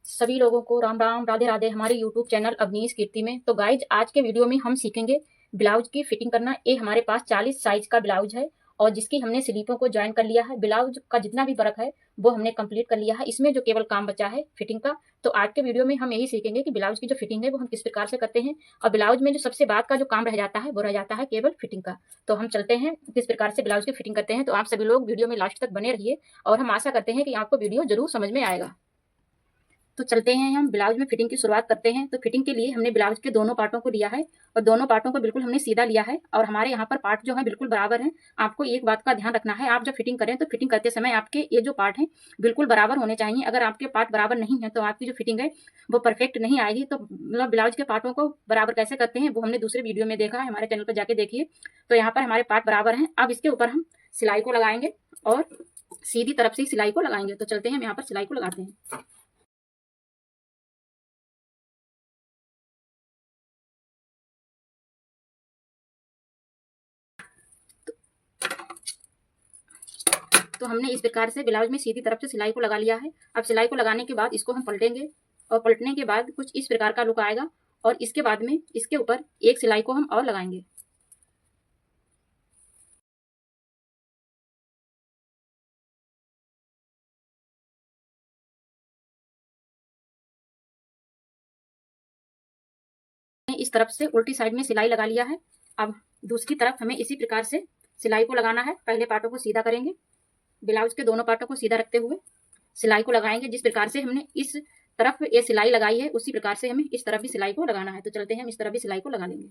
सभी लोगों को राम राम राधे राधे हमारे यूट्यूब चैनल अवनीश कीर्ति में। तो गाइज आज के वीडियो में हम सीखेंगे ब्लाउज की फिटिंग करना। ये हमारे पास 40 साइज का ब्लाउज है और जिसकी हमने स्लीपों को ज्वाइन कर लिया है। ब्लाउज का जितना भी वर्क है वो हमने कंप्लीट कर लिया है। इसमें जो केवल काम बचा है फिटिंग का। तो आज के वीडियो में हम यही सीखेंगे कि ब्लाउज की जो फिटिंग है वो हम किस प्रकार से करते हैं और ब्लाउज में जो सबसे बाद का जो काम रह जाता है वो रह जाता है केवल फिटिंग का। तो हम चलते हैं किस प्रकार से ब्लाउज की फिटिंग करते हैं। तो आप सभी लोग वीडियो में लास्ट तक बने रहिए और हम आशा करते हैं कि आपको वीडियो जरूर समझ में आएगा। तो चलते हैं हम ब्लाउज में फिटिंग की शुरुआत करते हैं। तो फिटिंग के लिए हमने ब्लाउज के दोनों पार्टों को लिया है और दोनों पार्टों को बिल्कुल हमने सीधा लिया है और हमारे यहाँ पर पार्ट जो है बिल्कुल बराबर है। आपको एक बात का ध्यान रखना है, आप जब फिटिंग करें तो फिटिंग करते समय आपके ये जो पार्ट है बिल्कुल बराबर होने चाहिए। अगर आपके पार्ट बराबर नहीं है तो आपकी जो फिटिंग है वो परफेक्ट नहीं आएगी। तो मतलब ब्लाउज के पार्टों को बराबर कैसे करते हैं वो हमने दूसरे वीडियो में देखा है, हमारे चैनल पर जाके देखिए। तो यहाँ पर हमारे पार्ट बराबर हैं। अब इसके ऊपर हम सिलाई को लगाएंगे और सीधी तरफ से सिलाई को लगाएंगे। तो चलते हैं हम यहाँ पर सिलाई को लगाते हैं। तो हमने इस प्रकार से ब्लाउज में सीधी तरफ से सिलाई को लगा लिया है। अब सिलाई को लगाने के बाद इसको हम पलटेंगे और पलटने के बाद कुछ इस प्रकार का लुक आएगा और इसके बाद में इसके ऊपर एक सिलाई को हम और लगाएंगे। इस तरफ से उल्टी साइड में सिलाई लगा लिया है। अब दूसरी तरफ हमें इसी प्रकार से सिलाई को लगाना है। पहले पार्टों को सीधा करेंगे, ब्लाउज के दोनों पार्टों को सीधा रखते हुए सिलाई को लगाएंगे। जिस प्रकार से हमने इस तरफ ये सिलाई लगाई है उसी प्रकार से हमें इस तरफ भी सिलाई को लगाना है। तो चलते हैं हम इस तरफ भी सिलाई को लगा लेंगे।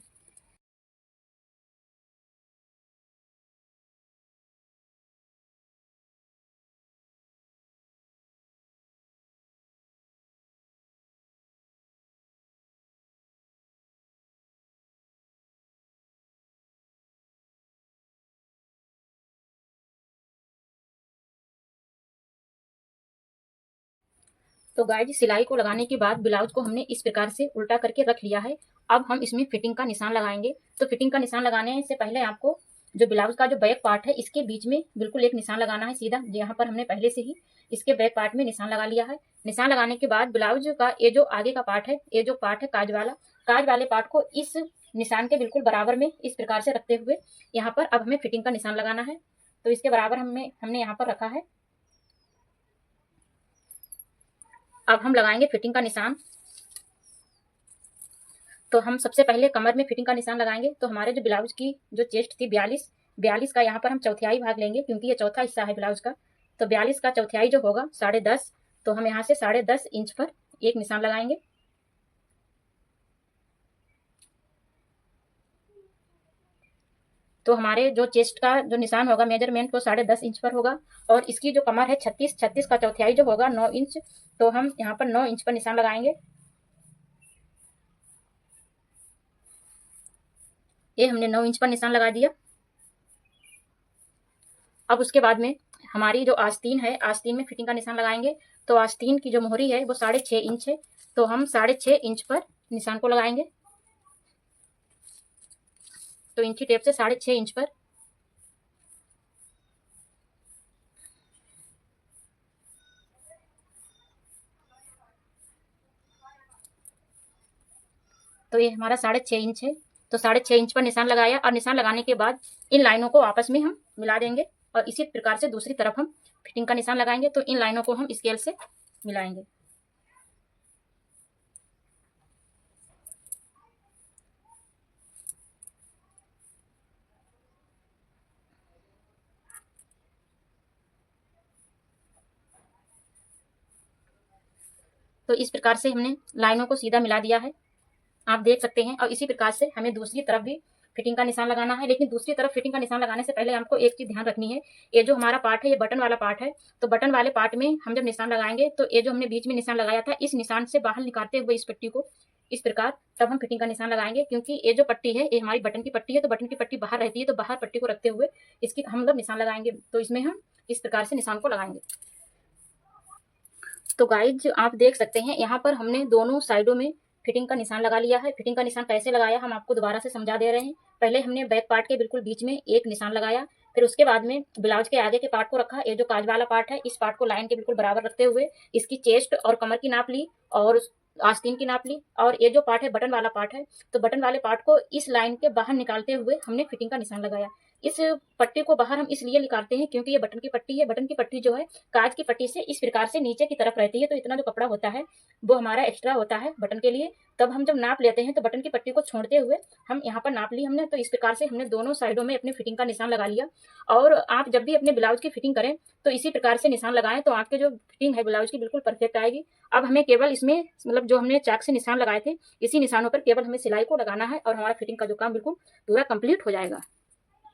तो गाइज सिलाई को लगाने के बाद ब्लाउज को हमने इस प्रकार से उल्टा करके रख लिया है। अब हम इसमें फिटिंग का निशान लगाएंगे। तो फिटिंग का निशान लगाने से पहले आपको जो ब्लाउज का जो बैक पार्ट है इसके बीच में बिल्कुल एक निशान लगाना है सीधा। यहाँ पर हमने पहले से ही इसके बैक पार्ट में निशान लगा लिया है। निशान लगाने के बाद ब्लाउज का ये जो आगे का पार्ट है, ये जो पार्ट है काज वाले पार्ट को इस निशान के बिल्कुल बराबर में इस प्रकार से रखते हुए यहाँ पर अब हमें फिटिंग का निशान लगाना है। तो इसके बराबर हमने यहाँ पर रखा है। अब हम लगाएंगे फिटिंग का निशान। तो हम सबसे पहले कमर में फिटिंग का निशान लगाएंगे। तो हमारे जो ब्लाउज की जो चेस्ट थी 42 का यहाँ पर हम चौथाई भाग लेंगे क्योंकि ये चौथा हिस्सा है ब्लाउज का। तो 42 का चौथाई जो होगा 10.5, तो हम यहाँ से 10.5 इंच पर एक निशान लगाएंगे। तो हमारे जो चेस्ट का जो निशान होगा मेजरमेंट वो 10.5 इंच पर होगा और इसकी जो कमर है 36 का चौथाई जो होगा 9 इंच। तो हम यहाँ पर 9 इंच पर निशान लगाएंगे। ये हमने 9 इंच पर निशान लगा दिया। अब उसके बाद में हमारी जो आस्तीन है, आस्तीन में फिटिंग का निशान लगाएंगे। तो आस्तीन की जो मोहरी है वो 6.5 इंच है। तो हम 6.5 इंच पर निशान को लगाएंगे। तो इंची टेप से 6.5 इंच पर तो ये हमारा 6.5 इंच है। तो 6.5 इंच पर निशान लगाया और निशान लगाने के बाद इन लाइनों को आपस में हम मिला देंगे और इसी प्रकार से दूसरी तरफ हम फिटिंग का निशान लगाएंगे। तो इन लाइनों को हम स्केल से मिलाएंगे। तो इस प्रकार से हमने लाइनों को सीधा मिला दिया है, आप देख सकते हैं। और इसी प्रकार से हमें दूसरी तरफ भी फिटिंग का निशान लगाना है। लेकिन दूसरी तरफ फिटिंग का निशान लगाने से पहले आपको एक चीज ध्यान रखनी है। ये जो हमारा पार्ट है ये बटन वाला पार्ट है। तो बटन वाले पार्ट में हम जब निशान लगाएंगे तो ये जो हमने बीच में निशान लगाया था इस निशान से बाहर निकालते हुए इस पट्टी को इस प्रकार तब हम फिटिंग का निशान लगाएंगे। क्योंकि ये जो पट्टी है ये हमारी बटन की पट्टी है। तो बटन की पट्टी बाहर रहती है, तो बाहर पट्टी को रखते हुए इसकी हम लोग निशान लगाएंगे। तो इसमें हम इस प्रकार से निशान को लगाएंगे। तो गाइज आप देख सकते हैं यहाँ पर हमने दोनों साइडों में फिटिंग का निशान लगा लिया है। फिटिंग का निशान कैसे लगाया हम आपको दोबारा से समझा दे रहे हैं। पहले हमने बैक पार्ट के बिल्कुल बीच में एक निशान लगाया, फिर उसके बाद में ब्लाउज के आगे के पार्ट को रखा। ये जो काज वाला पार्ट है इस पार्ट को लाइन के बिल्कुल बराबर रखते हुए इसकी चेस्ट और कमर की नाप ली और आस्तीन की नाप ली, और ये जो पार्ट है बटन वाला पार्ट है, तो बटन वाले पार्ट को इस लाइन के बाहर निकालते हुए हमने फिटिंग का निशान लगाया। इस पट्टी को बाहर हम इसलिए निकालते हैं क्योंकि ये बटन की पट्टी है। बटन की पट्टी जो है काज की पट्टी से इस प्रकार से नीचे की तरफ रहती है, तो इतना जो कपड़ा होता है वो हमारा एक्स्ट्रा होता है बटन के लिए। तब हम जब नाप लेते हैं तो बटन की पट्टी को छोड़ते हुए हम यहाँ पर नाप ली हमने। तो इस प्रकार से हमने दोनों साइडों में अपने फिटिंग का निशान लगा लिया। और आप जब भी अपने ब्लाउज की फिटिंग करें तो इसी प्रकार से निशान लगाएं, तो आपके जो फिटिंग है ब्लाउज की बिल्कुल परफेक्ट आएगी। अब हमें केवल इसमें मतलब जो हमने चाक से निशान लगाए थे, इसी निशानों पर केवल हमें सिलाई को लगाना है और हमारा फिटिंग का जो काम बिल्कुल पूरा कंप्लीट हो जाएगा।